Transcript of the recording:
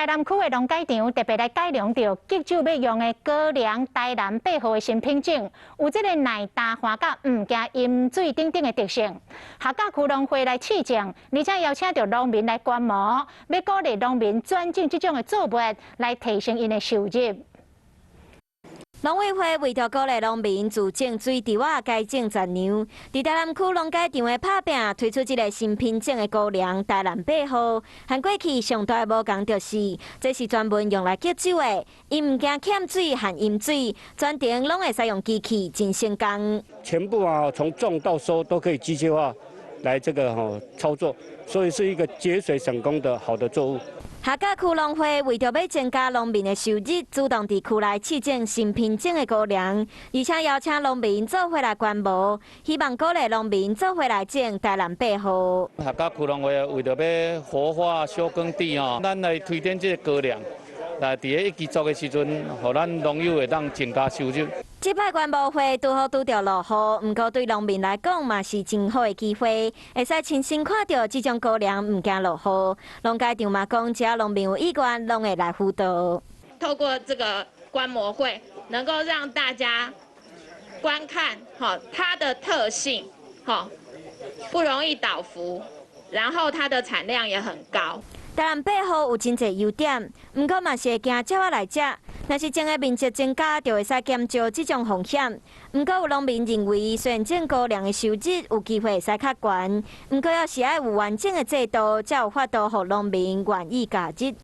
台南区的农改场特别来改良着急救要用的高粱台南8号的新品种，有这个耐打滑甲唔惊饮水等等的特性。客家区农会来试种，而且邀请着农民来观摩，要鼓励农民转种这种的作物来提升因的收入。 农委会为着鼓励农民自种水稻啊，改种杂粮，伫台南区农改场的拍拼推出一个新品种的高粱台南8号，和过去上大的无共就是，这是专门用来急救的，伊唔惊欠水和饮水，全程拢会使用机器真成功。全部从种到收都可以机械化来操作，所以是一个节水省工的好的作物。 客家区农会为着要增加农民的收入，主动伫区内试种新品种的高粱，而且邀请农民做伙来观摩，希望鼓励农民做伙来种台南8号。客家区农会为着要活化休耕地咱来推展这个高粱，来伫一期作的时阵，互咱农友会当增加收入。 这摆观摩会拄好拄着落雨，不过对农民来讲嘛是真好的机会，会使亲身看到这种高粱唔惊落雨。农改场嘛讲，只要农民有意愿，拢会来辅导。透过这个观摩会，能够让大家观看它的特性，不容易倒伏，然后它的产量也很高。 台南8号有真侪优点，不过嘛是会惊鸟仔来食。若是种的面积增加，就会使减少这种风险。不过有农民认为，虽然种高粱的收入有机会会使较悬，不过要是爱有完整的制度，才有法度让农民愿意加入。